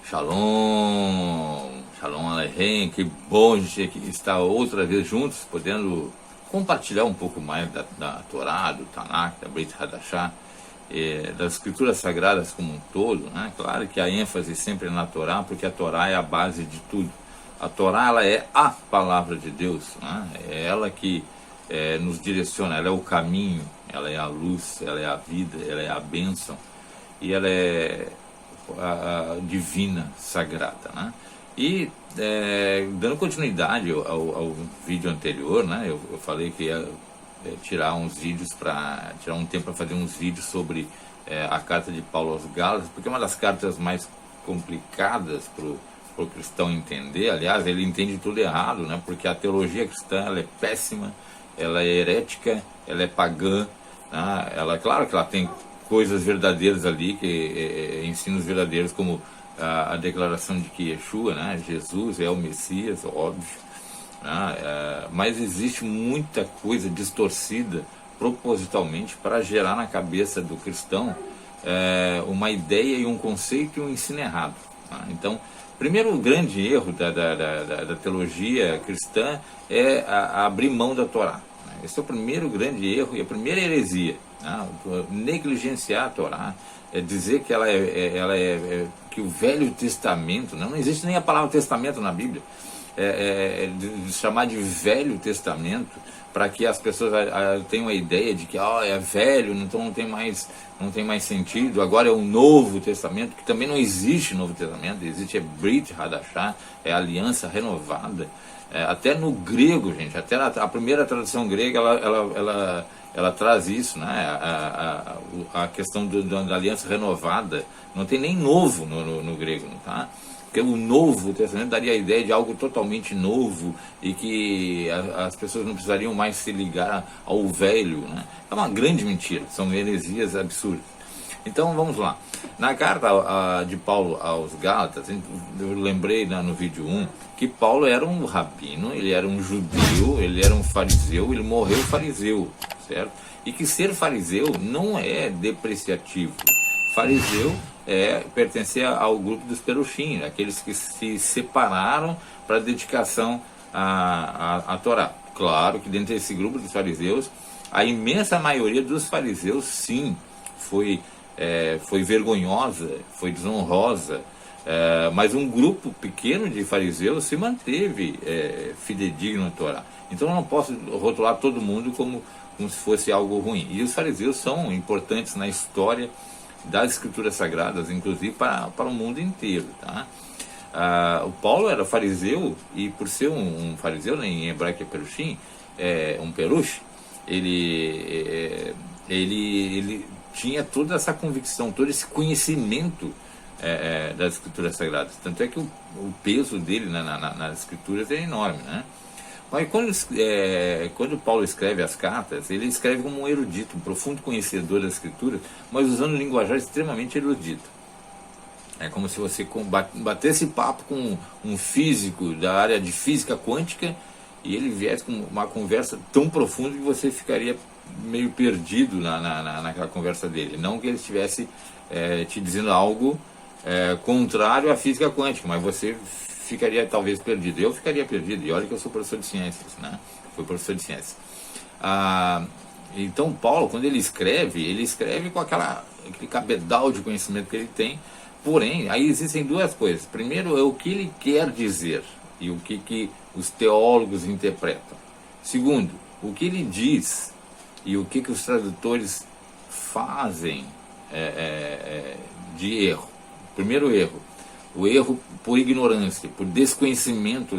Shalom, Shalom Aleichem, que bom a gente estar outra vez juntos, podendo compartilhar um pouco mais da Torá, do Tanakh, da Brit Hadashah, das escrituras sagradas como um todo, né? Claro que a ênfase sempre é na Torá, porque a Torá é a base de tudo. A Torá, ela é a palavra de Deus, né? É ela que nos direciona, ela é o caminho, ela é a luz, ela é a vida, ela é a bênção, e ela é a divina, sagrada, né? E dando continuidade ao vídeo anterior, né? Eu falei que ia tirar uns vídeos tirar um tempo para fazer uns vídeos sobre a carta de Paulo aos Gálatas, porque é uma das cartas mais complicadas para o cristão entender. Aliás, ele entende tudo errado, né? Porque a teologia cristã, ela é péssima, ela é herética, ela é pagã, né? Claro que ela tem coisas verdadeiras ali, ensinos verdadeiros, como a declaração de que Yeshua, né, Jesus é o Messias, óbvio, né, mas existe muita coisa distorcida propositalmente para gerar na cabeça do cristão uma ideia e um conceito e um ensino errado, né? Então, primeiro grande erro da teologia cristã é abrir mão da Torá. Esse é o primeiro grande erro e a primeira heresia. Negligenciar a Torá, dizer que que o Velho Testamento, não existe nem a palavra testamento na Bíblia, de chamar de Velho Testamento, para que as pessoas tenham a ideia de que é velho, então não tem mais sentido. Agora é o Novo Testamento, que também não existe Novo Testamento, existe Brit Hadashah, é a aliança renovada. Até no grego, gente, até a primeira tradução grega, ela traz isso, né? A questão da aliança renovada. Não tem nem novo no grego, tá? Porque o Novo Testamento daria a ideia de algo totalmente novo e que as pessoas não precisariam mais se ligar ao velho, né? É uma grande mentira, são heresias absurdas. Então vamos lá. Na carta de Paulo aos Gálatas, eu lembrei no vídeo 1 que Paulo era um rabino, ele era um judeu, ele era um fariseu, ele morreu fariseu, certo? E que ser fariseu não é depreciativo. Fariseu pertencer ao grupo dos perushim, aqueles que se separaram para dedicação à Torá. Claro que dentro desse grupo dos fariseus, a imensa maioria dos fariseus, sim, foi vergonhosa, foi desonrosa, mas um grupo pequeno de fariseus se manteve fidedigno à Torá. Então eu não posso rotular todo mundo como se fosse algo ruim. E os fariseus são importantes na história das escrituras sagradas, inclusive para o mundo inteiro, tá? O Paulo era fariseu, e por ser um fariseu, né, em hebraico é perushim, um perush, ele tinha toda essa convicção, todo esse conhecimento das escrituras sagradas. Tanto é que o peso dele nas escrituras é enorme, né? Mas quando Paulo escreve as cartas, ele escreve como um erudito, um profundo conhecedor das escrituras, mas usando um linguajar extremamente erudito. É como se você batesse papo com um físico da área de física quântica e ele viesse com uma conversa tão profunda que você ficaria meio perdido naquela conversa dele. Não que ele estivesse te dizendo algo contrário à física quântica, mas você ficaria talvez perdido. Eu ficaria perdido, e olha que eu sou professor de ciências, né? Fui professor de ciências. Então Paulo, quando ele escreve com aquele cabedal de conhecimento que ele tem. Porém, aí existem duas coisas. Primeiro é o que ele quer dizer e o que os teólogos interpretam. Segundo, o que ele diz e o que os tradutores fazem de erro. Primeiro erro, o erro por ignorância, por desconhecimento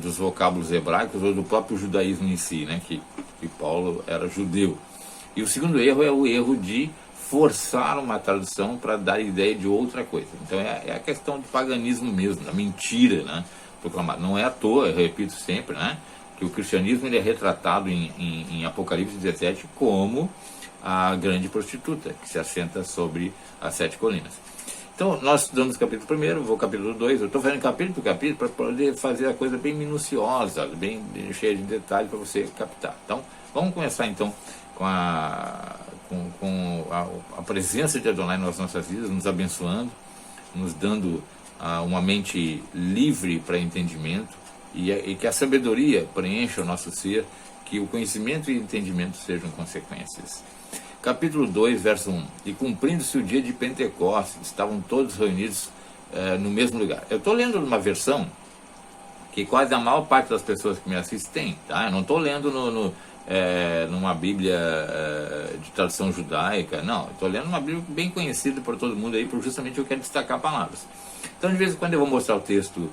dos vocábulos hebraicos ou do próprio judaísmo em si, né? Que Paulo era judeu. E o segundo erro é o erro de forçar uma tradução para dar ideia de outra coisa. Então é a questão do paganismo mesmo, da mentira, né, proclamada. Não é à toa, eu repito sempre, né, que o cristianismo ele é retratado em Apocalipse 17 como a grande prostituta que se assenta sobre as 7 colinas. Então nós estudamos o capítulo 1, vou ao capítulo 2, eu estou fazendo capítulo por capítulo para poder fazer a coisa bem minuciosa, bem cheia de detalhes para você captar. Então vamos começar então com a presença de Adonai nas nossas vidas, nos abençoando, nos dando uma mente livre para entendimento, e que a sabedoria preencha o nosso ser, que o conhecimento e o entendimento sejam consequências. Capítulo 2, verso 1. E cumprindo-se o dia de Pentecostes, estavam todos reunidos no mesmo lugar. Eu estou lendo uma versão que quase a maior parte das pessoas que me assistem tem, tá? Eu não estou lendo numa Bíblia de tradução judaica, não. Estou lendo uma Bíblia bem conhecida por todo mundo aí, porque justamente eu quero destacar palavras. Então, de vez em quando eu vou mostrar o texto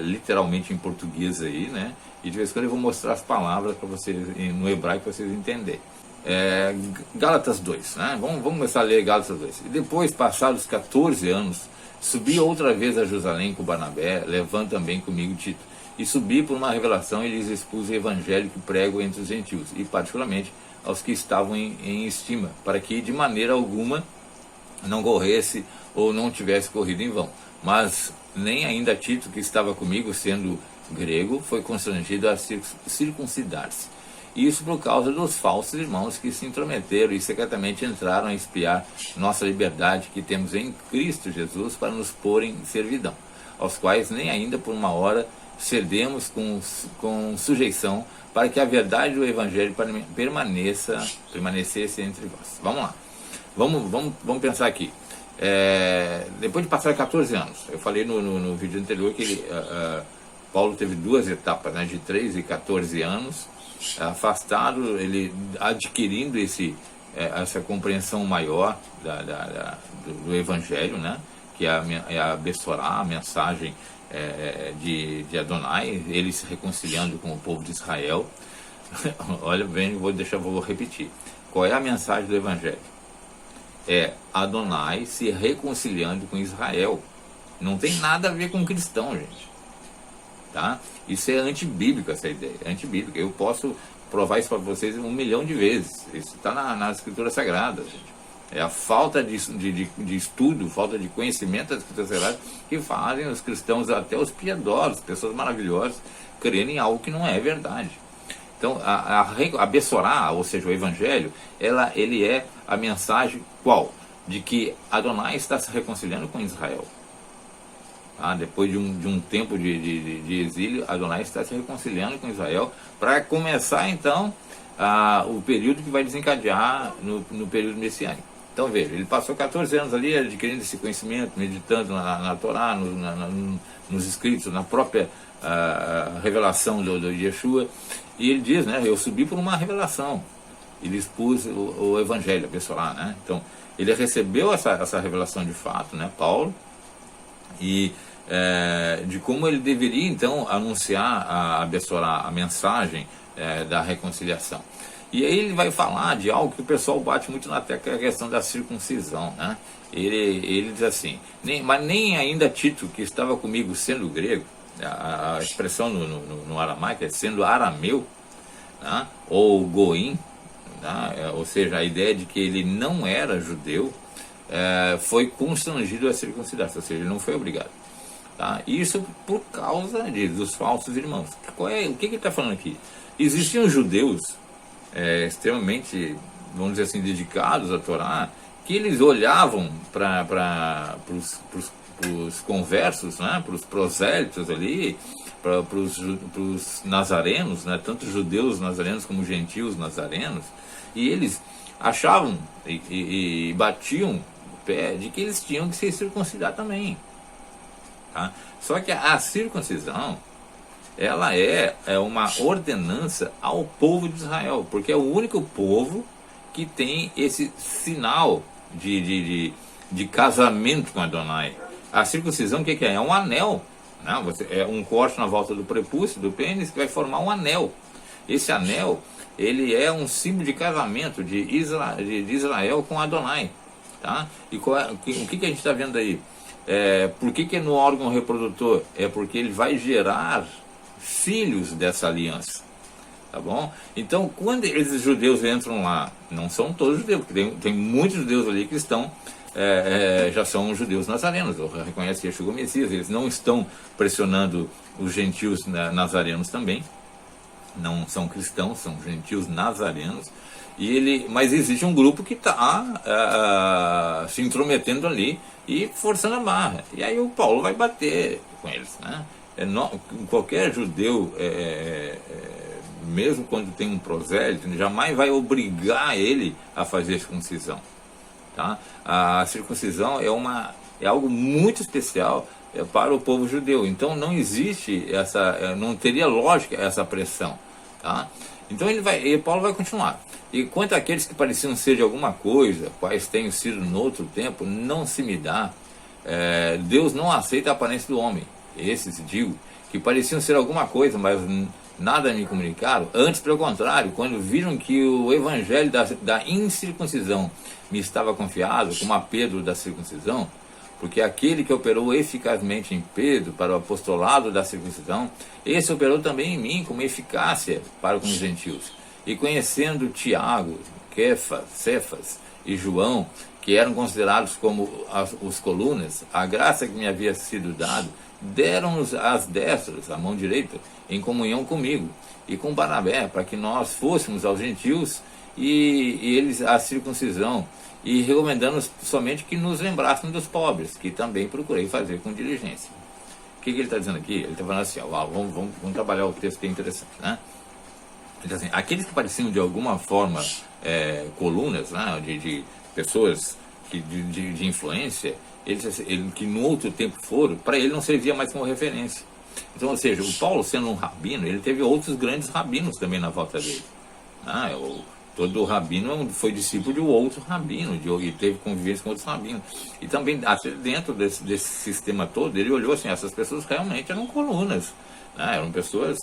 literalmente em português aí, né? E de vez em quando eu vou mostrar as palavras para vocês, no hebraico, para vocês entenderem. Gálatas 2, né? Vamos começar a ler Gálatas 2. E depois, passados 14 anos, subi outra vez a Jerusalém com Barnabé, levando também comigo Tito. E subi por uma revelação e lhes expus o evangelho que prego entre os gentios, e particularmente aos que estavam em estima, para que de maneira alguma não corresse ou não tivesse corrido em vão. Mas nem ainda Tito, que estava comigo, sendo grego, foi constrangido a circuncidar-se. Isso por causa dos falsos irmãos que se intrometeram e secretamente entraram a espiar nossa liberdade que temos em Cristo Jesus para nos pôr em servidão, aos quais nem ainda por uma hora cedemos com sujeição, para que a verdade do Evangelho permanecesse entre vós. Vamos lá. Vamos pensar aqui. Depois de passar 14 anos, eu falei no vídeo anterior que Paulo teve duas etapas, né, de 3 e 14 anos, afastado, ele adquirindo essa compreensão maior do Evangelho, né, que é a Bessorá, a mensagem de Adonai, ele se reconciliando com o povo de Israel. Olha bem, vou repetir. Qual é a mensagem do Evangelho? É Adonai se reconciliando com Israel. Não tem nada a ver com cristão, gente. Tá? Isso é antibíblico, essa ideia. É antibíblica. Eu posso provar isso para vocês 1 milhão de vezes. Isso está na Escritura Sagrada, gente. É a falta de estudo, falta de conhecimento das Escrituras Sagradas que fazem os cristãos, até os piedosos, pessoas maravilhosas, crerem em algo que não é verdade. Então, a Bessorá, ou seja, o Evangelho, ele é a mensagem qual? De que Adonai está se reconciliando com Israel. Depois de um tempo de exílio, Adonai está se reconciliando com Israel para começar então o período que vai desencadear no período messiânico. Então veja, ele passou 14 anos ali adquirindo esse conhecimento, meditando na Torá, nos escritos, na própria revelação do Yeshua, e ele diz, né, eu subi por uma revelação, ele expôs o Evangelho, a Bessorá, né? Então ele recebeu essa revelação de fato, né, Paulo, e de como ele deveria então anunciar a Bessorá, a mensagem da reconciliação. E aí ele vai falar de algo que o pessoal bate muito na tecla, a questão da circuncisão, né? Ele diz assim, mas nem ainda Tito, que estava comigo sendo grego, a expressão no aramaico é sendo arameu, né? Ou goim, né? Ou seja, a ideia de que ele não era judeu, foi constrangido a circuncidar-se, ou seja, ele não foi obrigado. Tá? Isso por causa dos falsos irmãos. O que ele está falando aqui? Existiam judeus extremamente, vamos dizer assim, dedicados à Torá, que eles olhavam para os conversos, né, para os prosélitos ali, para os nazarenos, né, tanto judeus nazarenos como gentios nazarenos, e eles achavam e batiam o pé de que eles tinham que se circuncidar também. Tá? Só que a circuncisão, ela é uma ordenança ao povo de Israel, porque é o único povo que tem esse sinal de casamento com Adonai. A circuncisão, o que é? É um anel, né? É um corte na volta do prepúcio, do pênis, que vai formar um anel. Esse anel, ele é um símbolo de casamento de Israel com Adonai. Tá? E o que a gente está vendo aí? Por que no órgão reprodutor? É porque ele vai gerar filhos dessa aliança, tá bom? Então, quando esses judeus entram lá, não são todos judeus, porque tem muitos judeus ali que estão, já são judeus nazarenos, reconhecem Yeshua o Messias, eles não estão pressionando os gentios nazarenos também, não são cristãos, são gentios nazarenos, mas existe um grupo que está se intrometendo ali e forçando a barra. E aí o Paulo vai bater com eles, né? Qualquer judeu, mesmo quando tem um prosélito, jamais vai obrigar ele a fazer circuncisão. Tá? A circuncisão é algo muito especial para o povo judeu. Então não existe não teria lógica essa pressão. Tá? Então Paulo vai continuar. E quanto àqueles que pareciam ser de alguma coisa, quais tenham sido no outro tempo, não se me dá. Deus não aceita a aparência do homem. Esses, digo, que pareciam ser alguma coisa, mas nada me comunicaram. Antes, pelo contrário, quando viram que o evangelho da incircuncisão me estava confiado, como a Pedro da circuncisão, porque aquele que operou eficazmente em Pedro para o apostolado da circuncisão, esse operou também em mim com eficácia para com os gentios. E conhecendo Tiago, Cefas e João, que eram considerados como os colunas, a graça que me havia sido dada, deram-nos as destras, a mão direita, em comunhão comigo e com Barnabé, para que nós fôssemos aos gentios e eles a circuncisão, e recomendando somente que nos lembrassem dos pobres, que também procurei fazer com diligência. O que ele está dizendo aqui? Ele está falando assim, vamos trabalhar o texto que é interessante, né? Ele está assim, aqueles que pareciam de alguma forma colunas, né, de pessoas de influência, que no outro tempo foram, para ele não servia mais como referência. Então, ou seja, o Paulo, sendo um rabino, ele teve outros grandes rabinos também na volta dele. Todo rabino foi discípulo de outro rabino, e teve convivência com outros rabinos. E também, até dentro desse sistema todo, ele olhou assim, essas pessoas realmente eram colunas, né? Eram pessoas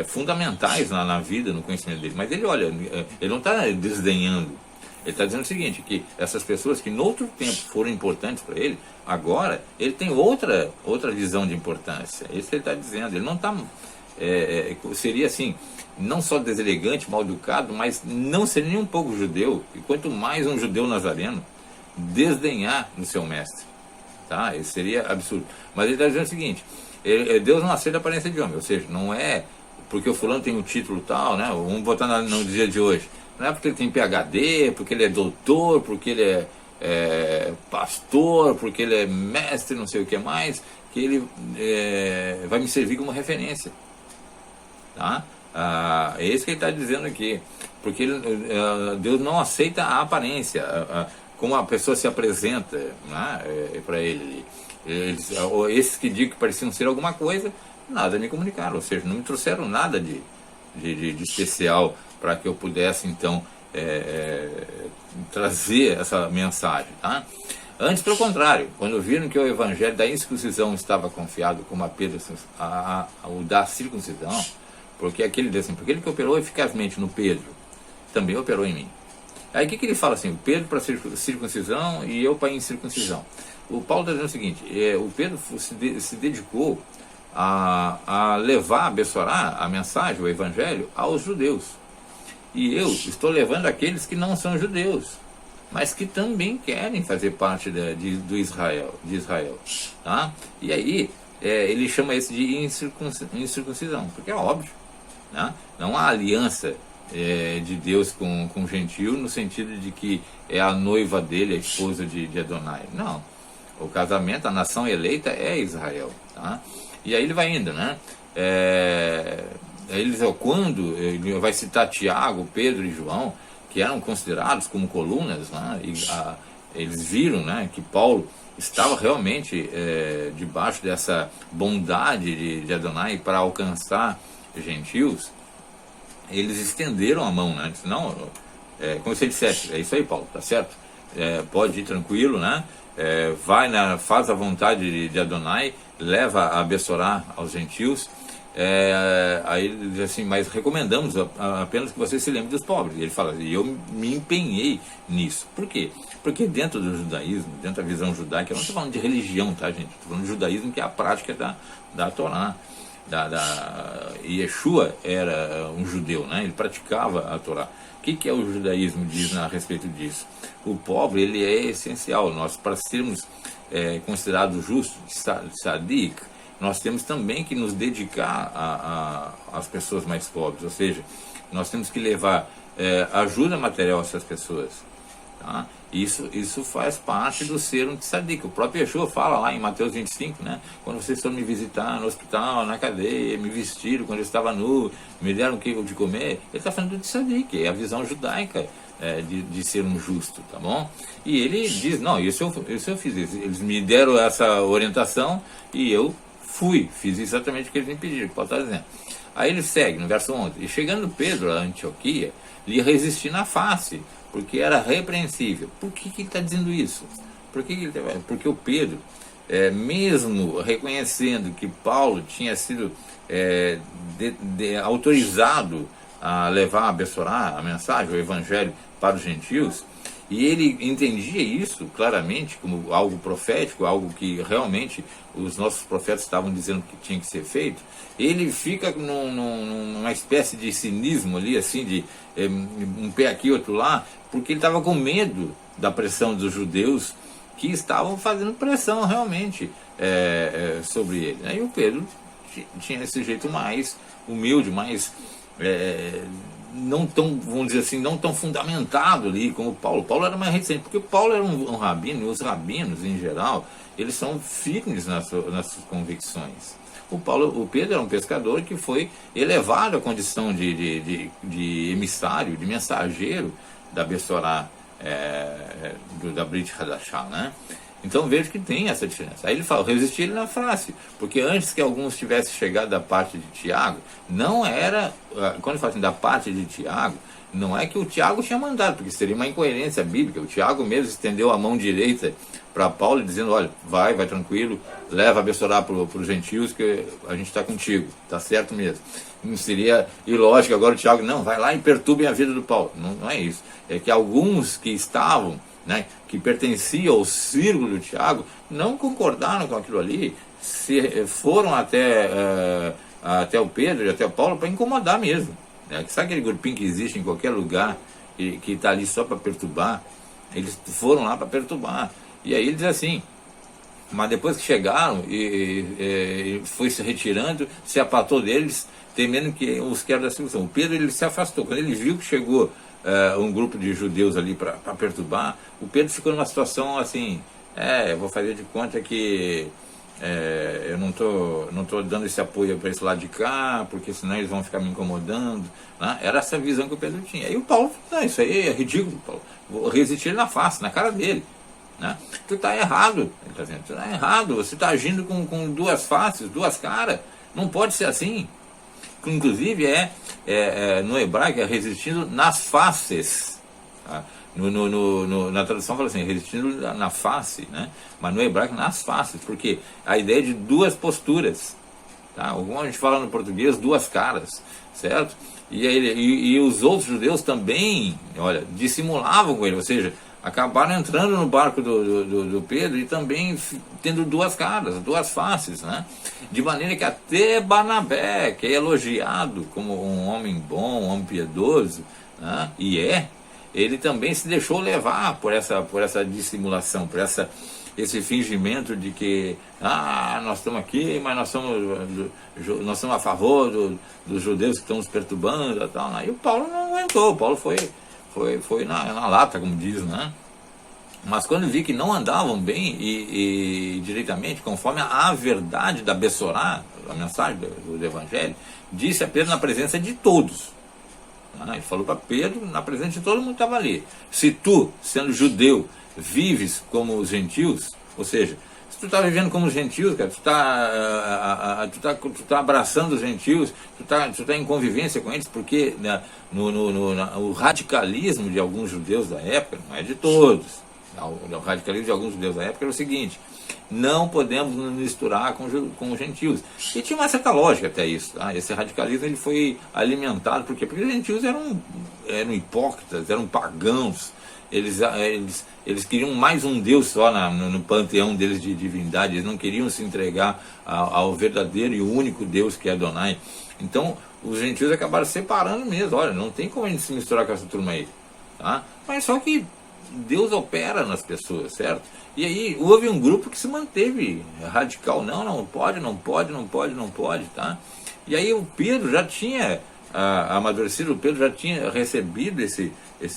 fundamentais na vida, no conhecimento dele. Mas ele olha, ele não está desdenhando. Ele está dizendo o seguinte, que essas pessoas que no outro tempo foram importantes para ele, agora ele tem outra visão de importância. É isso que ele está dizendo. Ele não está... seria assim, não só deselegante, mal educado, mas não seria nem um pouco judeu, e quanto mais um judeu nazareno, desdenhar do seu mestre. Tá? Isso seria absurdo. Mas ele está dizendo o seguinte, Deus não aceita a aparência de homem, ou seja, não é porque o fulano tem um título tal, né? Vamos botar no dia de hoje. Não é porque ele tem PhD, porque ele é doutor, porque ele é pastor, porque ele é mestre, não sei o que mais, que ele vai me servir como referência. Tá? É isso que ele está dizendo aqui. Porque Deus não aceita a aparência, como a pessoa se apresenta, né, para ele. Esses que digo que pareciam ser alguma coisa, nada me comunicaram, ou seja, não me trouxeram nada de especial para que eu pudesse então trazer essa mensagem, tá? Antes, pelo contrário, quando viram que o evangelho da incircuncisão estava confiado como a Pedro o da circuncisão, porque aquele que operou eficazmente no Pedro também operou em mim. Aí o que ele fala assim? Pedro para circuncisão e eu para incircuncisão. O Paulo está dizendo o seguinte, o Pedro se dedicou a levar, a abençoar a mensagem, o evangelho, aos judeus. E eu estou levando aqueles que não são judeus, mas que também querem fazer parte de Israel. Tá? E aí, ele chama isso de incircuncisão, porque é óbvio. Né? Não há aliança de Deus com o gentio, no sentido de que é a noiva dele, a esposa de Adonai. Não. O casamento, a nação eleita é Israel. Tá? E aí ele vai indo, né? Quando ele vai citar Tiago, Pedro e João, que eram considerados como colunas, né? Eles viram, né, que Paulo estava realmente debaixo dessa bondade de Adonai para alcançar gentios. Eles estenderam a mão, né? Não, como você dissesse, é isso aí, Paulo, tá certo? Pode ir tranquilo, né? Faz a vontade de Adonai, leva a abençoar aos gentios. Aí ele diz assim, mas recomendamos apenas que você se lembre dos pobres. E ele fala, e eu me empenhei nisso. Por quê? Porque dentro do judaísmo, dentro da visão judaica, eu não estou falando de religião, tá, gente? Estou falando de judaísmo, que é a prática da Torá. Yeshua era um judeu, né? Ele praticava a Torá. O que é o judaísmo diz a respeito disso? O pobre, ele é essencial. Nós, para sermos considerados justos, sadik, nós temos também que nos dedicar às pessoas mais pobres, ou seja, nós temos que levar ajuda material a essas pessoas. Tá? Isso faz parte do ser um tzadik. O próprio Yeshua fala lá em Mateus 25, né? Quando vocês foram me visitar no hospital, na cadeia, me vestiram quando eu estava nu, me deram o que de comer, ele está falando do tzadik, é a visão judaica de ser um justo, tá bom? E ele diz, não, isso eu fiz, eles me deram essa orientação e eu fiz exatamente o que eles me pediram, que Paulo está dizendo. Aí ele segue no verso 11, e chegando Pedro a Antioquia, lhe resisti na face, porque era repreensível. Por que ele está dizendo isso? Porque o Pedro, mesmo reconhecendo que Paulo tinha sido autorizado a levar, a Bessorá, a mensagem, o evangelho para os gentios, e ele entendia isso claramente como algo profético, algo que realmente os nossos profetas estavam dizendo que tinha que ser feito, ele fica numa espécie de cinismo ali, assim, de um pé aqui, outro lá, porque ele estava com medo da pressão dos judeus que estavam fazendo pressão realmente sobre ele. Aí o Pedro tinha esse jeito mais humilde, mais não tão, vamos dizer assim, não tão fundamentado ali como Paulo. Paulo era mais recente, porque Paulo era um rabino, e os rabinos em geral, eles são firmes nas suas convicções. O Pedro era um pescador que foi elevado à condição de emissário, de mensageiro da Bessorá, da Brit Hadashah, né? Então vejo que tem essa diferença. Aí ele fala, resistir ele na face, porque antes que alguns tivessem chegado da parte de Tiago, não era, quando ele fala assim, da parte de Tiago, não é que o Tiago tinha mandado, porque seria uma incoerência bíblica. O Tiago mesmo estendeu a mão direita para Paulo, dizendo, olha, vai tranquilo, leva a Bessorá para os gentios, que a gente está contigo, está certo mesmo. Não seria ilógico agora o Tiago, não, vai lá e perturbem a vida do Paulo. Não é isso. É que alguns que estavam, né, que pertenciam ao círculo do Tiago, não concordaram com aquilo ali, foram até o Pedro e até o Paulo para incomodar mesmo. Né? Sabe aquele grupinho que existe em qualquer lugar, que está ali só para perturbar? Eles foram lá para perturbar. E aí ele diz assim, mas depois que chegaram e foi se retirando, se apartou deles, temendo que os que eram da circuncisão. O Pedro ele se afastou. Quando ele viu que chegou um grupo de judeus ali para perturbar, o Pedro ficou numa situação assim, eu vou fazer de conta que eu não tô dando esse apoio para esse lado de cá, porque senão eles vão ficar me incomodando, né? Era essa visão que o Pedro tinha. Aí o Paulo, não, isso aí é ridículo, Paulo. Vou resistir na face, na cara dele, né? Tu está errado, ele está dizendo, tu está errado, você está agindo com duas faces, duas caras, não pode ser assim. Inclusive no hebraico é resistindo nas faces, tá? Na tradução fala assim, resistindo na face, né? Mas no hebraico nas faces, porque a ideia é de duas posturas, tá? Como a gente fala no português, duas caras, certo? E os outros judeus também, olha, dissimulavam com ele, ou seja, acabaram entrando no barco do Pedro e também tendo duas caras, duas faces, né? De maneira que até Barnabé, que é elogiado como um homem bom, um homem piedoso, né? Ele também se deixou levar por essa dissimulação, por esse fingimento de que nós estamos aqui, mas nós somos a favor dos judeus que estão nos perturbando e tal, né? E o Paulo não aguentou, o Paulo foi na lata, como diz, né? Mas quando vi que não andavam bem e diretamente, conforme a verdade da Bessorá, a mensagem do Evangelho, disse a Pedro na presença de todos. Ele falou para Pedro, na presença de todo mundo que estava ali. Se tu, sendo judeu, vives como os gentios, ou seja, se tu está vivendo como os gentios, cara, tu tá abraçando os gentios, tu tá em convivência com eles, porque o radicalismo de alguns judeus da época, não é de todos, o radicalismo de alguns judeus da época era o seguinte: não podemos nos misturar com os gentios. E tinha uma certa lógica até isso, tá? Esse radicalismo ele foi alimentado, porque os gentios eram hipócritas, eram pagãos, eles queriam mais um Deus só no panteão deles de divindade, eles não queriam se entregar ao verdadeiro e único Deus que é Adonai. Então os gentios acabaram separando mesmo. Olha, não tem como a gente se misturar com essa turma aí, tá? Mas só que Deus opera nas pessoas, certo? E aí houve um grupo que se manteve radical, não pode, não pode, não pode, não pode, tá? E aí o Pedro já tinha amadurecido, o Pedro já tinha recebido esse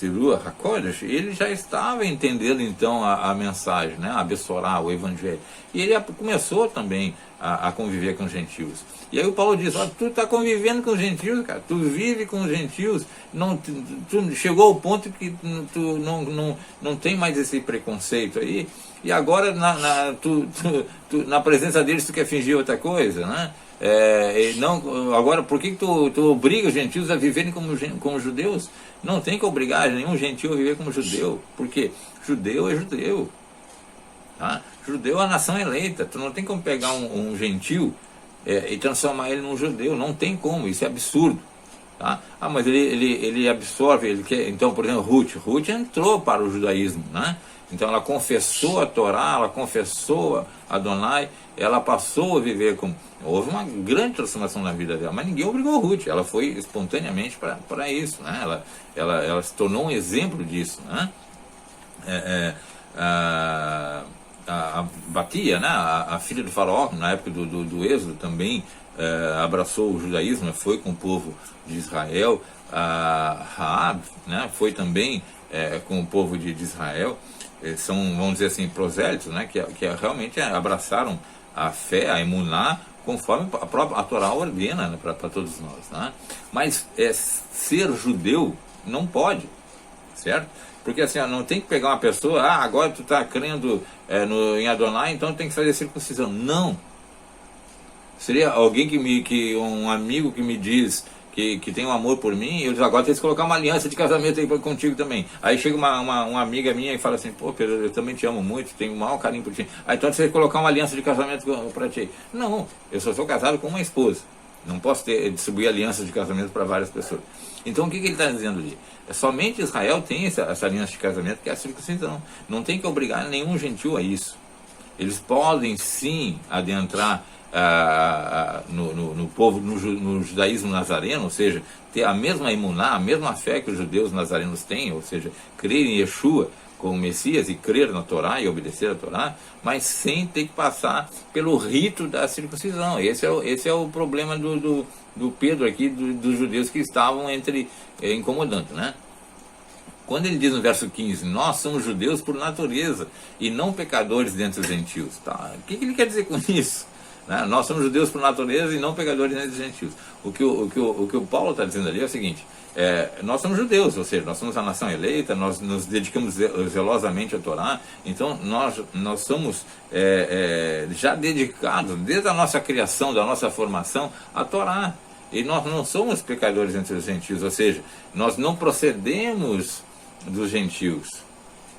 Ruach HaKodesh, ele já estava entendendo então a mensagem, né? A Bessorá, o Evangelho. E ele começou também a conviver com os gentios. E aí o Paulo diz, ó, tu está convivendo com os gentios, cara, tu vive com os gentios, tu chegou ao ponto que tu não tem mais esse preconceito aí, e agora na presença deles tu quer fingir outra coisa, né? Agora, por que tu obriga os gentios a viverem como judeus? Não tem que obrigar nenhum gentio a viver como judeu, porque judeu é judeu. Tá? Judeu é a nação eleita. Tu não tem como pegar um gentio e transformar ele num judeu. Não tem como, isso é absurdo. Tá? Mas ele absorve, ele quer. Então, por exemplo, Ruth entrou para o judaísmo, né? Então ela confessou a Torá, ela confessou a Adonai, ela passou a viver com... Houve uma grande transformação na vida dela, mas ninguém obrigou a Ruth, ela foi espontaneamente para isso, né? Ela se tornou um exemplo disso, né? A Batia, né? A filha do faraó, na época do Êxodo, também abraçou o judaísmo, foi com o povo de Israel. A Raab, né? Foi também com o povo de Israel. São, vamos dizer assim, prosélitos, né? que realmente abraçaram a fé, a emuná, conforme a Torá ordena, né? para todos nós, né? Mas ser judeu não pode, certo? Porque assim, não tem que pegar uma pessoa, agora tu está crendo em Adonai, então tem que fazer circuncisão. Não. Seria alguém um amigo que me diz que tem um amor por mim, eu digo, agora tem que colocar uma aliança de casamento aí contigo também. Aí chega uma amiga minha e fala assim, pô, Pedro, eu também te amo muito, tenho um maior carinho por ti. Aí então você tem que colocar uma aliança de casamento para ti. Não, eu só sou casado com uma esposa. Não posso distribuir alianças de casamento para várias pessoas. Então o que ele está dizendo ali? Somente Israel tem essa aliança de casamento, que é a circuncisão. Não tem que obrigar nenhum gentil a isso. Eles podem sim adentrar no povo, no judaísmo nazareno, ou seja, ter a mesma emuná, a mesma fé que os judeus nazarenos têm, ou seja, crer em Yeshua como Messias e crer na Torá e obedecer a Torá, mas sem ter que passar pelo rito da circuncisão. Esse é o problema do Pedro aqui, dos judeus que estavam incomodando, né? Quando ele diz no verso 15, nós somos judeus por natureza e não pecadores dentre os gentios, tá? O que ele quer dizer com isso? Né? Nós somos judeus por natureza e não pecadores dentre os gentios. O que o Paulo está dizendo ali é o seguinte, nós somos judeus, ou seja, nós somos a nação eleita, nós nos dedicamos zelosamente à Torá, então nós somos já dedicados, desde a nossa criação, da nossa formação, à Torá. E nós não somos pecadores entre os gentios, ou seja, nós não procedemos dos gentios.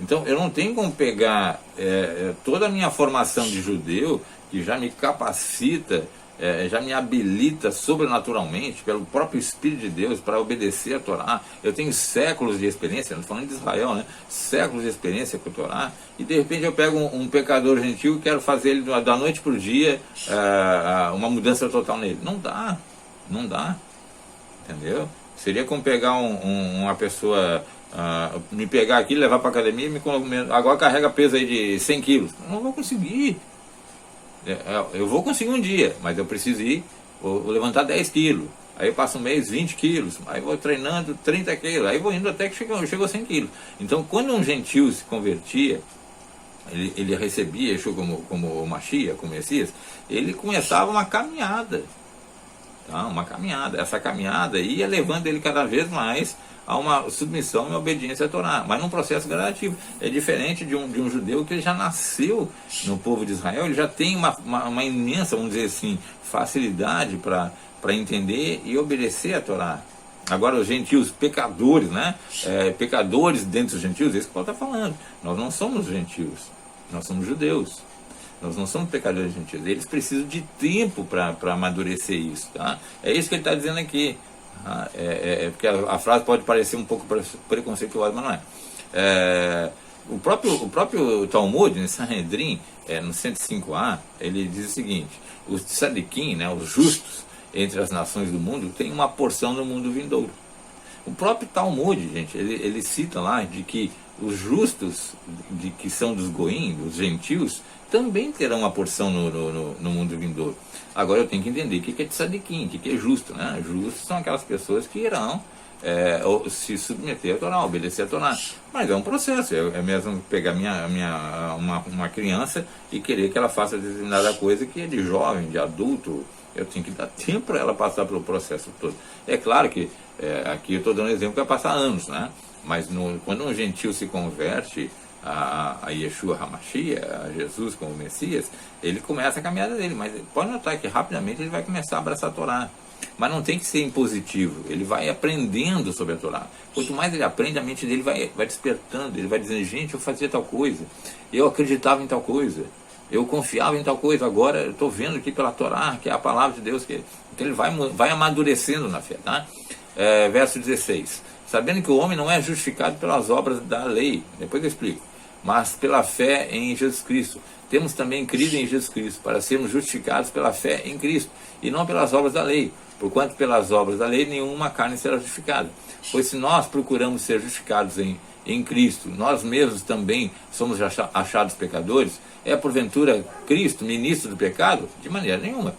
Então eu não tenho como pegar toda a minha formação de judeu, que já me capacita, já me habilita sobrenaturalmente pelo próprio Espírito de Deus para obedecer a Torá. Eu tenho séculos de experiência, não falando de Israel, né? Séculos de experiência com a Torá, e de repente eu pego um pecador gentil e quero fazer ele da noite para o dia uma mudança total nele. Não dá, não dá, entendeu? Seria como pegar uma pessoa, me pegar aqui, levar para a academia e agora carrega peso aí de 100 quilos. Não vou conseguir. Eu vou conseguir um dia, mas eu preciso vou levantar 10 quilos. Aí eu passo um mês 20 quilos, aí vou treinando 30 quilos, aí vou indo até que chegou a 100 quilos. Então quando um gentil se convertia, ele recebia Yeshua como Mashiach, como Messias, ele começava uma caminhada. Tá? Uma caminhada. Essa caminhada ia levando ele cada vez mais a uma submissão e obediência à Torá, mas num processo gradativo. É diferente de um judeu que ele já nasceu no povo de Israel, ele já tem uma imensa, vamos dizer assim, facilidade para entender e obedecer à Torá. Agora os gentios, pecadores, né? Pecadores dentro dos gentios, é isso que Paulo está falando. Nós não somos gentios, nós somos judeus. Nós não somos pecadores gentios. Eles precisam de tempo para amadurecer isso, tá? É isso que ele está dizendo aqui. Porque a frase pode parecer um pouco preconceituosa, mas não é. O próprio Talmud, no Sanhedrin, no 105a, ele diz o seguinte: os tzadikim, né, os justos entre as nações do mundo, têm uma porção no mundo vindouro. O próprio Talmud, gente, ele cita lá de que os justos, que são dos goim, dos gentios, também terão uma porção no mundo vindouro. Agora eu tenho que entender o que é tzadikim, o que é justo, né? Justos são aquelas pessoas que irão se submeter a Torá, obedecer a Torá. Mas é um processo, é mesmo pegar uma criança e querer que ela faça determinada coisa que é de jovem, de adulto. Eu tenho que dar tempo para ela passar pelo processo todo. É claro que, aqui eu estou dando um exemplo que vai passar anos, né? Mas quando um gentil se converte a Yeshua HaMashiach, a Jesus como Messias, ele começa a caminhada dele, mas pode notar que rapidamente ele vai começar a abraçar a Torá. Mas não tem que ser impositivo, ele vai aprendendo sobre a Torá. Quanto mais ele aprende, a mente dele vai despertando, ele vai dizendo, gente, eu fazia tal coisa, eu acreditava em tal coisa, eu confiava em tal coisa, agora eu estou vendo aqui pela Torá, que é a palavra de Deus, então ele vai amadurecendo na fé, tá? Verso 16, sabendo que o homem não é justificado pelas obras da lei, depois eu explico, mas pela fé em Jesus Cristo. Temos também crido em Jesus Cristo, para sermos justificados pela fé em Cristo, e não pelas obras da lei, porquanto pelas obras da lei nenhuma carne será justificada. Pois se nós procuramos ser justificados em Cristo, nós mesmos também somos achados pecadores, é porventura Cristo ministro do pecado? De maneira nenhuma.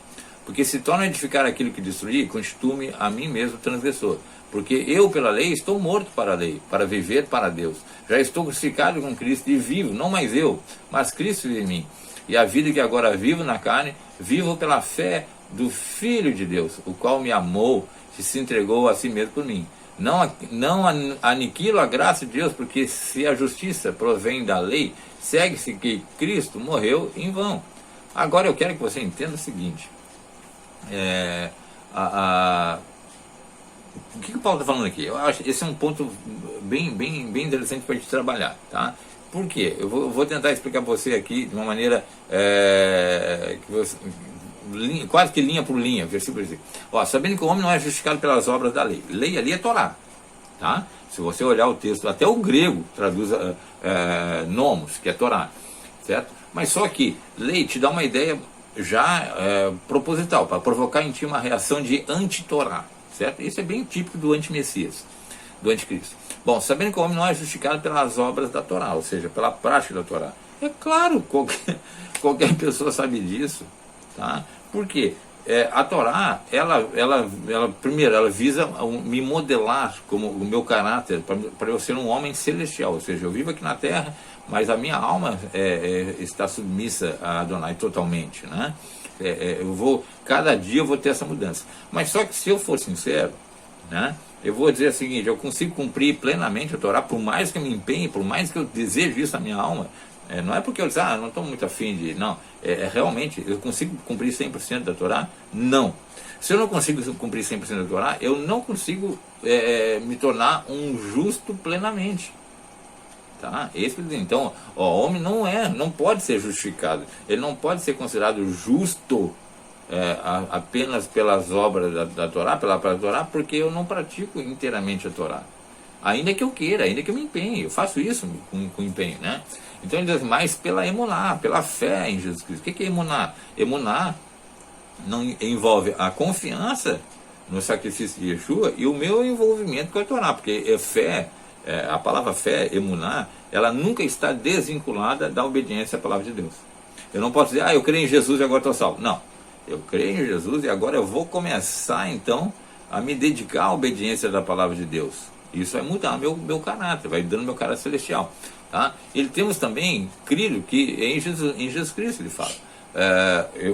Porque se torna a edificar aquilo que destruí, constituo-me a mim mesmo transgressor. Porque eu, pela lei, estou morto para a lei, para viver para Deus. Já estou crucificado com Cristo e vivo, não mais eu, mas Cristo vive em mim. E a vida que agora vivo na carne, vivo pela fé do Filho de Deus, o qual me amou e se entregou a si mesmo por mim. Não aniquilo a graça de Deus, porque se a justiça provém da lei, segue-se que Cristo morreu em vão. Agora eu quero que você entenda o seguinte. O que o Paulo está falando aqui? Eu acho que esse é um ponto bem interessante para a gente trabalhar, tá? Por quê? Eu vou tentar explicar para você aqui de uma maneira quase que linha por linha, versículo por versículo. Ó, sabendo que o homem não é justificado pelas obras da lei. Lei ali é Torá, tá? Se você olhar o texto, até o grego traduz nomos, que é Torá, certo? Mas só que lei te dá uma ideia já proposital, para provocar em ti uma reação de anti-Torá, certo? Isso é bem típico do anti-Messias, do anticristo. Bom, sabendo que o homem não é justificado pelas obras da Torá, ou seja, pela prática da Torá. É claro, qualquer pessoa sabe disso, tá? Por quê? A Torá, primeiro, ela visa me modelar como o meu caráter, para eu ser um homem celestial, ou seja, eu vivo aqui na terra, mas a minha alma está submissa a Adonai totalmente, né? Cada dia eu vou ter essa mudança. Mas só que se eu for sincero, né, eu vou dizer o seguinte, eu consigo cumprir plenamente a Torá, por mais que eu me empenhe, por mais que eu deseje isso na minha alma. Não é porque eu disse, não estou muito afim de... Não, realmente, eu consigo cumprir 100% da Torá? Não. Se eu não consigo cumprir 100% da Torá, eu não consigo me tornar um justo plenamente. Tá? Então, o homem não pode ser justificado. Ele não pode ser considerado justo apenas pelas obras da Torá, pela Torá, porque eu não pratico inteiramente a Torá. Ainda que eu queira, ainda que eu me empenhe, eu faço isso com empenho, né? Então ele diz, mas pela emuná, pela fé em Jesus Cristo. O que é emuná? Emuná não envolve a confiança no sacrifício de Yeshua e o meu envolvimento com a Torá, porque fé, a palavra fé, emuná, ela nunca está desvinculada da obediência à palavra de Deus. Eu não posso dizer, eu creio em Jesus e agora estou salvo. Não, eu creio em Jesus e agora eu vou começar então a me dedicar à obediência da palavra de Deus. Isso vai mudar meu caráter, vai dando meu caráter celestial. Tá? E temos também crido que em Jesus Cristo, ele fala.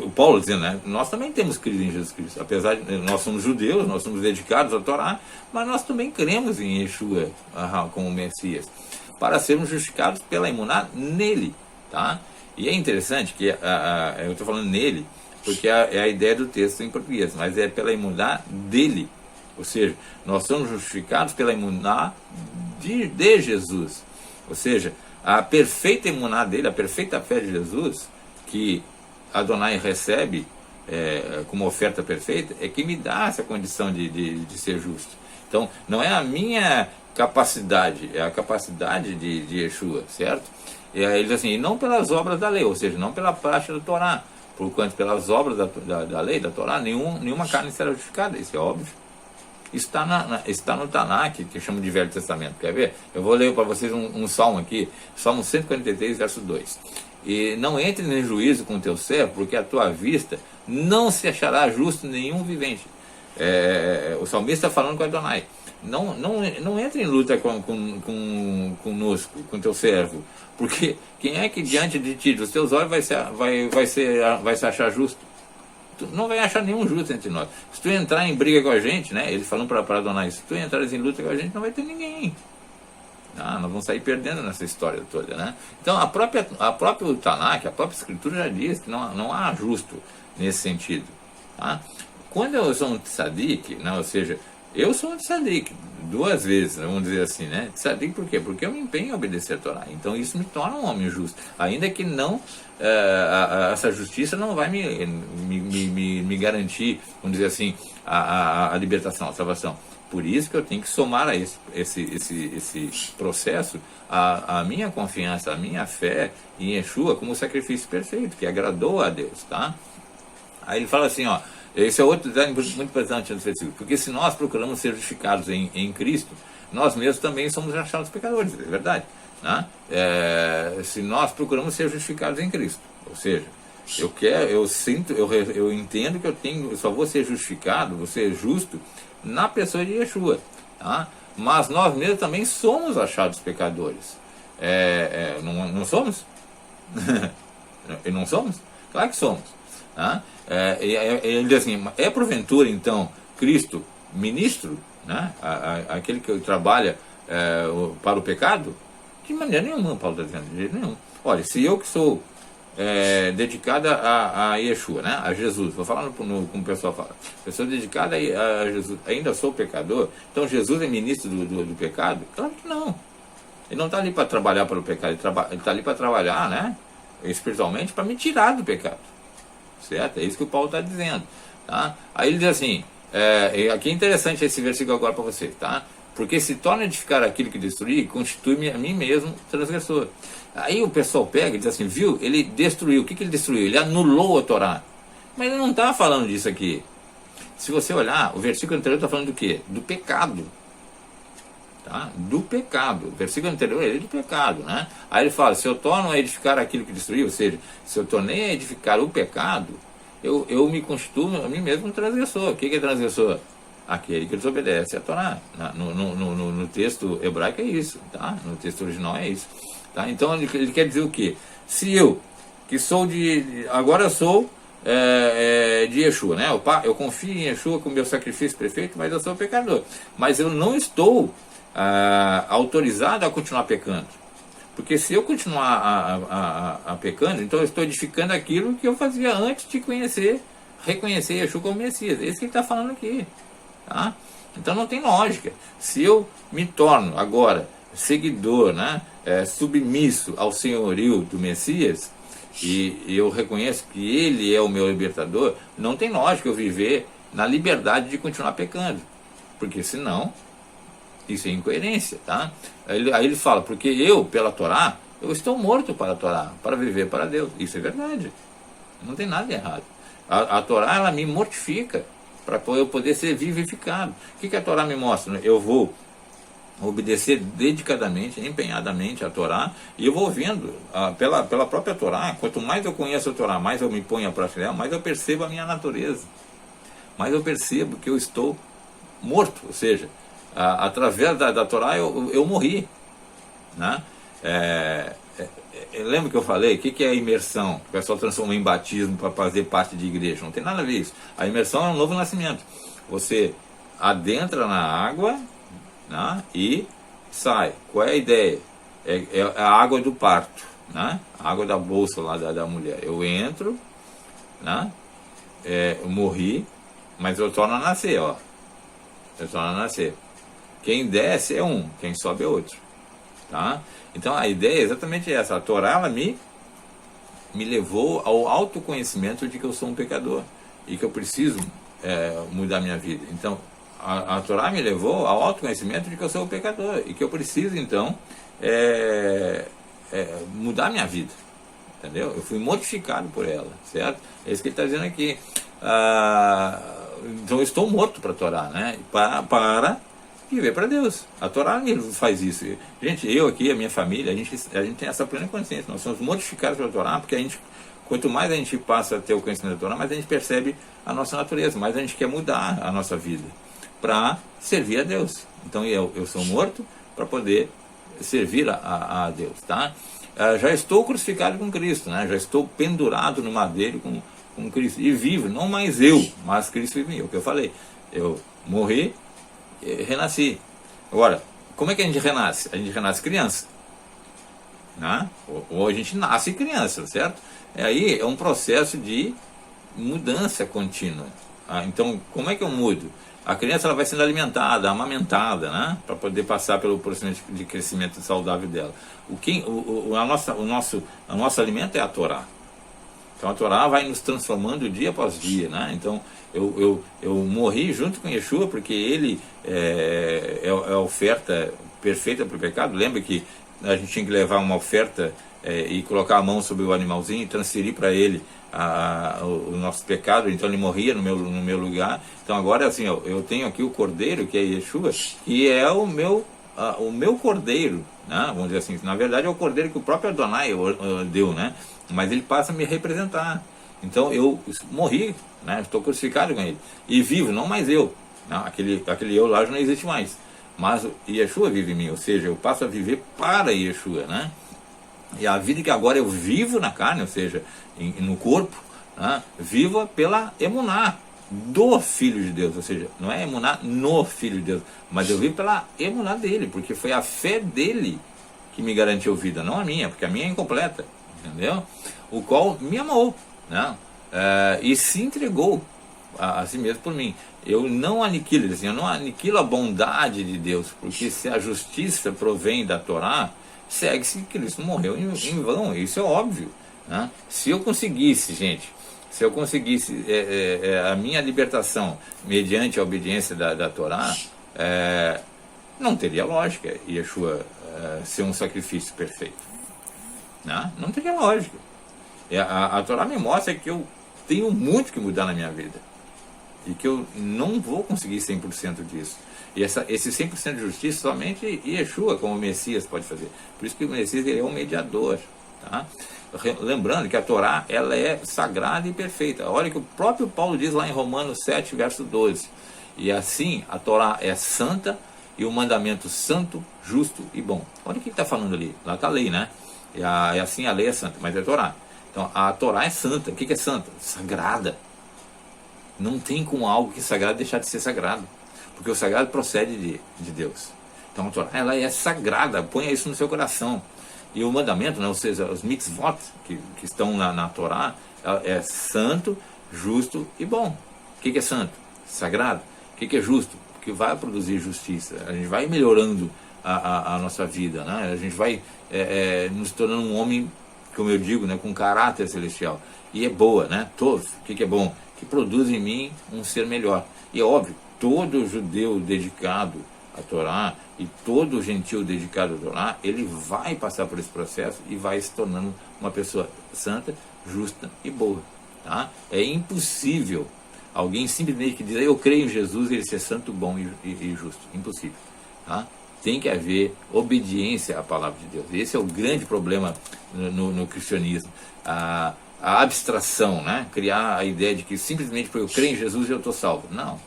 O Paulo dizendo, né, nós também temos crido em Jesus Cristo. Apesar de nós somos judeus, nós somos dedicados à Torá, mas nós também cremos em Yeshua como Messias, para sermos justificados pela emuná nele. Tá? E é interessante que eu estou falando nele, porque é a ideia do texto em português, mas é pela emuná dele. Ou seja, nós somos justificados pela emuná de Jesus. Ou seja, a perfeita emuná dele, a perfeita fé de Jesus, que Adonai recebe como oferta perfeita, é que me dá essa condição de ser justo. Então, não é a minha capacidade, é a capacidade de Yeshua, certo? E aí ele diz assim, e não pelas obras da lei, ou seja, não pela prática da Torá, porquanto pelas obras da lei, da Torá, nenhuma carne será justificada, isso é óbvio. Está no Tanakh, que chama de Velho Testamento. Quer ver? Eu vou ler para vocês um salmo aqui, Salmo 143, verso 2. E não entre em juízo com teu servo, porque a tua vista não se achará justo nenhum vivente. O salmista está falando com Adonai. Não entre em luta conosco, com teu servo, porque quem é que diante de ti, dos teus olhos, vai se achar justo? Tu não vai achar nenhum justo entre nós. Se tu entrar em briga com a gente, né, eles falam para Adonai, se tu entrares em luta com a gente, não vai ter ninguém. Nós vamos sair perdendo nessa história toda, né? Então a própria Tanakh, a própria Escritura já diz que não há justo nesse sentido, tá? Quando eu sou um tzadik, né, ou seja, eu sou um tzadik, 2 vezes, vamos dizer assim, né? Tzadik por quê? Porque eu me empenho em obedecer a Torá. Então isso me torna um homem justo. Ainda que não, essa justiça não vai me garantir, vamos dizer assim, a libertação, a salvação. Por isso que eu tenho que somar a esse processo a minha confiança, a minha fé em Yeshua como sacrifício perfeito, que agradou a Deus, tá? Aí ele fala assim, ó, esse é outro detalhe muito importante nesse versículo, porque se nós procuramos ser justificados em Cristo, nós mesmos também somos achados pecadores, é verdade, né? Se nós procuramos ser justificados em Cristo, ou seja, eu entendo que eu só vou ser justificado, vou ser justo na pessoa de Yeshua, tá? Mas nós mesmos também somos achados pecadores. Não somos? E não somos? Claro que somos, tá? Ele diz assim, porventura então Cristo ministro, né? Aquele que trabalha para o pecado? De maneira nenhuma, Paulo está dizendo, de jeito nenhum. Olha, se eu que sou dedicada a Yeshua, né? A Jesus, vou falando como o pessoal fala, pessoa dedicada a Jesus, ainda sou pecador, então Jesus é ministro do pecado? Claro que não. Ele não está ali para trabalhar para o pecado, ele está ali para trabalhar, né, espiritualmente, para me tirar do pecado, certo? É isso que o Paulo está dizendo, tá? Aí ele diz assim, aqui é interessante esse versículo agora para você, tá? Porque se torna edificar aquilo que destruir, constitui a mim mesmo transgressor. Aí o pessoal pega e diz assim, viu, ele destruiu, o que ele destruiu? Ele anulou a Torá. Mas ele não está falando disso aqui. Se você olhar, o versículo anterior está falando do quê? Do pecado. Tá? Do pecado. O versículo anterior é do pecado, né? Aí ele fala, se eu torno a edificar aquilo que destruiu, ou seja, se eu tornei a edificar o pecado, eu me constituo a mim mesmo um transgressor. O que é transgressor? Aquele que desobedece a Torá. No texto hebraico é isso, tá? No texto original é isso. Tá? Então ele quer dizer o quê? Se eu, que sou agora eu sou de Yeshua, né? Eu confio em Yeshua com o meu sacrifício perfeito, mas eu sou pecador. Mas eu não estou autorizado a continuar pecando. Porque se eu continuar pecando, então eu estou edificando aquilo que eu fazia antes de reconhecer Yeshua como Messias. É isso que ele está falando aqui. Tá? Então não tem lógica. Se eu me torno agora seguidor, né, submisso ao senhorio do Messias, e eu reconheço que ele é o meu libertador, não tem lógica eu viver na liberdade de continuar pecando, porque senão isso é incoerência, tá? Aí ele fala, porque eu, pela Torá, eu estou morto para a Torá, para viver para Deus. Isso é verdade, não tem nada de errado. A Torá, ela me mortifica para eu poder ser vivificado. O que a Torá me mostra? Eu vou obedecer dedicadamente, empenhadamente a Torá, e eu vou vendo pela própria Torá. Quanto mais eu conheço a Torá, mais eu me ponho a prática dela, mais eu percebo a minha natureza, mais eu percebo que eu estou morto, ou seja, através da Torá eu morri, né? Lembra que eu falei, o que é a imersão? O pessoal transformou em batismo para fazer parte de igreja, não tem nada a ver isso. A imersão é um novo nascimento, você adentra na água, né, e sai. Qual é a ideia? É a água do parto, né? A água da bolsa lá da mulher. Eu entro, né? Eu morri, mas eu torno a nascer, ó. Eu torno a nascer. Quem desce é um, quem sobe é outro, tá? Então a ideia é exatamente essa. A Torá, ela me levou ao autoconhecimento de que eu sou um pecador e que eu preciso mudar minha vida. Então a Torá me levou ao autoconhecimento de que eu sou um pecador e que eu preciso então mudar minha vida, entendeu? Eu fui modificado por ela, certo? É isso que ele está dizendo aqui. então eu estou morto para a Torá, né? Para viver para Deus. A Torá faz isso. Gente, eu aqui, a minha família, a gente tem essa plena consciência. Nós somos mortificados pela Torá, porque quanto mais a gente passa a ter o conhecimento da Torá, mais a gente percebe a nossa natureza, mais a gente quer mudar a nossa vida para servir a Deus. Então eu sou morto para poder servir a Deus, tá? Já estou crucificado com Cristo, né? Já estou pendurado no madeiro com Cristo, e vivo, não mais eu, mas Cristo vive em mim. O que eu falei, eu morri e renasci. Agora, como é que a gente renasce? A gente renasce criança, né? Ou a gente nasce criança, certo? Aí é um processo de mudança contínua. Então, como é que eu mudo? A criança ela vai sendo alimentada, amamentada, né? Para poder passar pelo processo de crescimento saudável dela. O nosso alimento é a Torá. Então a Torá vai nos transformando dia após dia, né? Então eu morri junto com Yeshua, porque ele é a oferta perfeita para o pecado. Lembra que a gente tinha que levar uma oferta e colocar a mão sobre o animalzinho e transferir para ele o nosso pecado. Então ele morria no meu lugar. Então agora assim, eu tenho aqui o cordeiro, que é Yeshua, que é o meu cordeiro, né? Vamos dizer assim, na verdade é o cordeiro que o próprio Adonai deu, né? Mas ele passa a me representar. Então eu morri, né? Estou crucificado com ele e vivo, não mais eu, né? Aquele eu lá já não existe mais, mas Yeshua vive em mim, ou seja, eu passo a viver para Yeshua, né? E a vida que agora eu vivo na carne, ou seja, no corpo, né? Viva pela emuná do Filho de Deus, ou seja, não é emuná no Filho de Deus, mas eu vivo pela emuná dele, porque foi a fé dele que me garantiu vida, não a minha, porque a minha é incompleta, entendeu? O qual me amou, né? E se entregou a si mesmo por mim. Eu não aniquilo, assim, eu não aniquilo a bondade de Deus, porque se a justiça provém da Torá, segue-se que Cristo morreu em vão, isso é óbvio, né? Se eu conseguisse, gente, a minha libertação mediante a obediência da Torá, não teria lógica Yeshua ser um sacrifício perfeito, né? Não teria lógica. A Torá me mostra que eu tenho muito que mudar na minha vida e que eu não vou conseguir 100% disso. E esse 100% de justiça somente Yeshua, como Messias, pode fazer. Por isso que o Messias ele é um mediador, tá? Lembrando que a Torá ela é sagrada e perfeita. Olha que o próprio Paulo diz lá em Romanos 7, verso 12. E assim a Torá é santa e o mandamento santo, justo e bom. Olha o que está falando ali. Lá está a lei, né? E assim a lei é santa, mas é a Torá. Então a Torá é santa. O que é santa? Sagrada. Não tem como algo que é sagrado deixar de ser sagrado, porque o sagrado procede de Deus. Então a Torá ela é sagrada, ponha isso no seu coração. E o mandamento, né, ou seja, os mitzvot que estão na Torá, é santo, justo e bom. O que é santo? Sagrado. O que é justo? Que vai produzir justiça. A gente vai melhorando a nossa vida, né? A gente vai nos tornando um homem, como eu digo, né, com caráter celestial. E é boa, né? Tov, o que é bom? Que produz em mim um ser melhor. E é óbvio, todo judeu dedicado à Torá e todo gentil dedicado à Torá, ele vai passar por esse processo e vai se tornando uma pessoa santa, justa e boa, tá? É impossível alguém simplesmente que diz, eu creio em Jesus, ele ser santo, bom e justo. Impossível, tá? Tem que haver obediência à palavra de Deus. Esse é o grande problema no cristianismo. A abstração, né? Criar a ideia de que simplesmente porque eu creio em Jesus eu estou salvo. Não.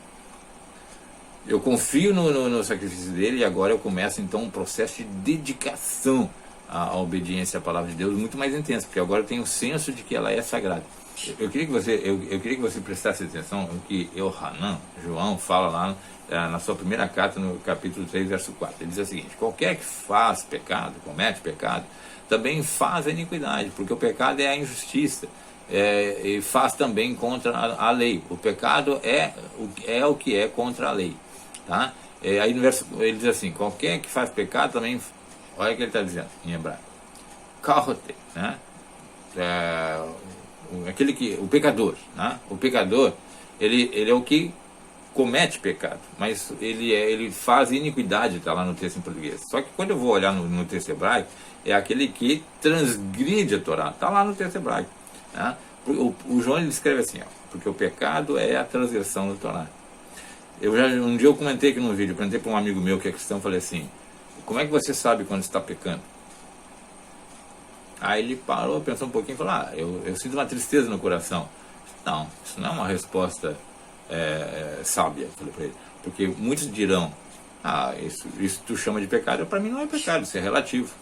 Eu confio no sacrifício dele e agora eu começo então um processo de dedicação à obediência à palavra de Deus muito mais intenso, porque agora eu tenho o senso de que ela é sagrada. Eu queria que você prestasse atenção no que João fala lá na sua primeira carta, no capítulo 3, verso 4. Ele diz o seguinte: qualquer que faz pecado, comete pecado, também faz a iniquidade, porque o pecado é a injustiça, e faz também contra a lei. O pecado é o que é contra a lei, tá? Aí no verso ele diz assim: qualquer que faz pecado também, olha o que ele está dizendo em hebraico, kahote, né? O pecador, né? O pecador ele é o que comete pecado, mas ele faz iniquidade, está lá no texto em português. Só que quando eu vou olhar no texto hebraico, é aquele que transgride a Torá, está lá no texto hebraico, né? O João ele escreve assim, ó, porque o pecado é a transgressão da Torá. Um dia eu comentei aqui no vídeo, eu perguntei para um amigo meu que é cristão, falei assim, como é que você sabe quando está pecando? Aí ele parou, pensou um pouquinho e falou, eu sinto uma tristeza no coração. Não, isso não é uma resposta sábia, falei para ele, porque muitos dirão, isso tu chama de pecado, para mim não é pecado, isso é relativo,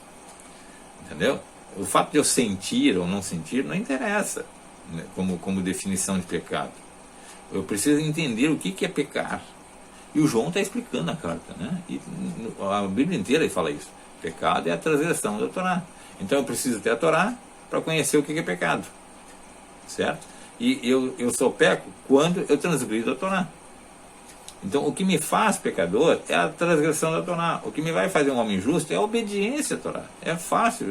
entendeu? O fato de eu sentir ou não sentir não interessa, né, como definição de pecado. Eu preciso entender o que é pecar. E o João está explicando na carta, né? E a Bíblia inteira fala isso. Pecado é a transgressão da Torá. Então eu preciso ter a Torá para conhecer o que é pecado, certo? E eu só peco quando eu transgrido a Torá. Então o que me faz pecador é a transgressão da Torá. O que me vai fazer um homem justo é a obediência à Torá. É fácil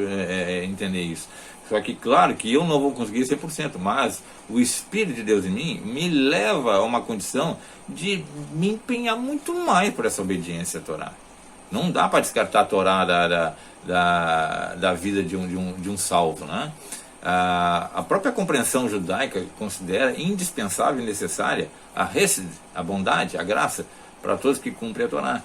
entender isso. Só que claro que eu não vou conseguir 100%, mas o Espírito de Deus em mim me leva a uma condição de me empenhar muito mais por essa obediência à Torá. Não dá para descartar a Torá da vida de um salvo, né? A própria compreensão judaica considera indispensável e necessária a hesed, a bondade, a graça, para todos que cumprem a Torá.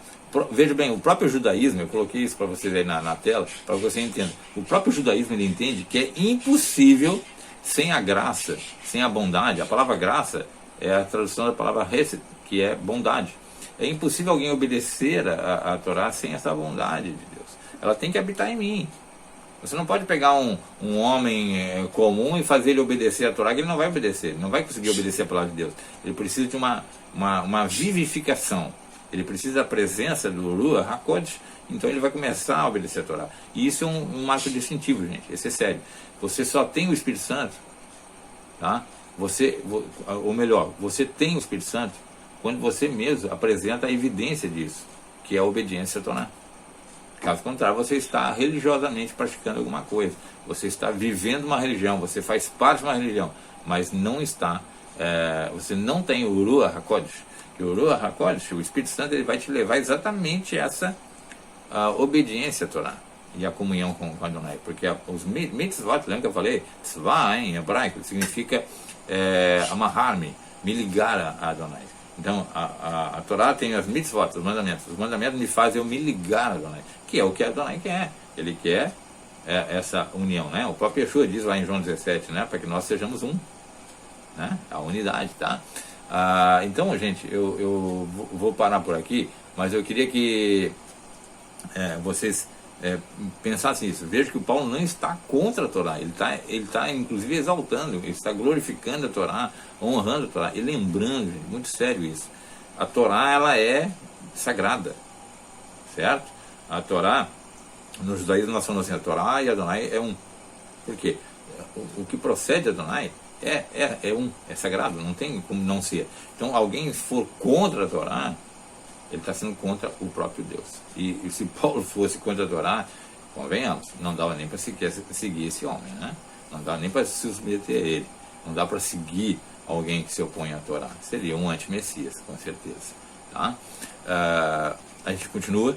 Veja bem, o próprio judaísmo, eu coloquei isso para vocês aí na tela, para que você entenda. O próprio judaísmo ele entende que é impossível sem a graça, sem a bondade. A palavra graça é a tradução da palavra hesed, que é bondade. É impossível alguém obedecer a Torá sem essa bondade de Deus. Ela tem que habitar em mim. Você não pode pegar um homem comum e fazer ele obedecer a Torá, que ele não vai obedecer, ele não vai conseguir obedecer a palavra de Deus. Ele precisa de uma vivificação. Ele precisa da presença do Ruach HaKodesh, então ele vai começar a obedecer a Torá. E isso é um marco distintivo, gente, esse é sério. Você só tem o Espírito Santo, tá? Ou melhor, você tem o Espírito Santo quando você mesmo apresenta a evidência disso, que é a obediência à Torá. Caso contrário, você está religiosamente praticando alguma coisa. Você está vivendo uma religião, você faz parte de uma religião, mas não está, você não tem o Ruach HaKodesh. Que o Ruach HaKodesh, o Espírito Santo, ele vai te levar exatamente essa obediência à Torá e a comunhão com Adonai. Porque os mitzvot, lembra que eu falei? Tzvah, em hebraico, significa amarrar-me, me ligar a Adonai. Então, a Torá tem as mitzvot, os mandamentos. Os mandamentos me fazem eu me ligar a Adonai, que é o que Adonai quer. Ele quer essa união, né? O próprio Yeshua diz lá em João 17, né? Para que nós sejamos um, né? A unidade, tá? Então, gente, eu vou parar por aqui, mas eu queria que vocês pensassem isso. Veja que o Paulo não está contra a Torá, ele está inclusive exaltando, ele está glorificando a Torá, honrando a Torá e lembrando, gente, muito sério isso. A Torá, ela é sagrada, certo? A Torá, no judaísmo nós falamos assim, a Torá e Adonai é um. Por quê? O que procede de Adonai é sagrado, não tem como não ser. Então, alguém for contra a Torá, ele está sendo contra o próprio Deus. E se Paulo fosse contra a Torá, convenhamos, não dava nem para seguir esse homem, né? Não dava nem para se submeter a ele. Não dá para seguir alguém que se opõe à Torá. Seria um anti-messias, com certeza. Tá? A gente continua.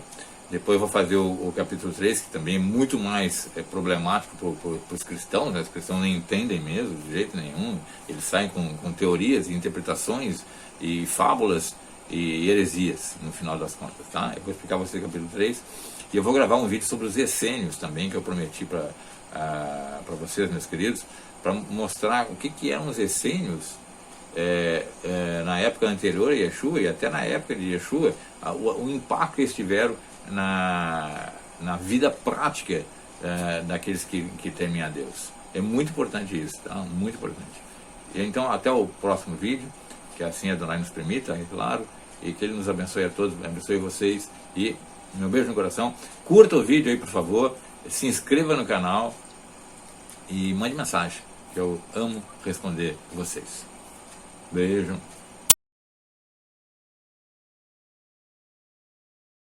Depois eu vou fazer o capítulo 3, que também é muito mais problemático para os cristãos, né? Os cristãos não entendem mesmo, de jeito nenhum. Eles saem com teorias e interpretações e fábulas e heresias, no final das contas. Tá? Eu vou explicar a vocês o capítulo 3. E eu vou gravar um vídeo sobre os essênios também, que eu prometi para vocês, meus queridos, para mostrar o que eram os essênios na época anterior a Yeshua e até na época de Yeshua, o impacto que eles tiveram na vida prática daqueles que temem a Deus. É muito importante isso, tá? Muito importante. E então, até o próximo vídeo, que assim Adonai nos permita, é claro, e que Ele nos abençoe a todos, abençoe vocês, e meu beijo no coração. Curta o vídeo aí, por favor, se inscreva no canal e mande mensagem, que eu amo responder vocês. Beijo.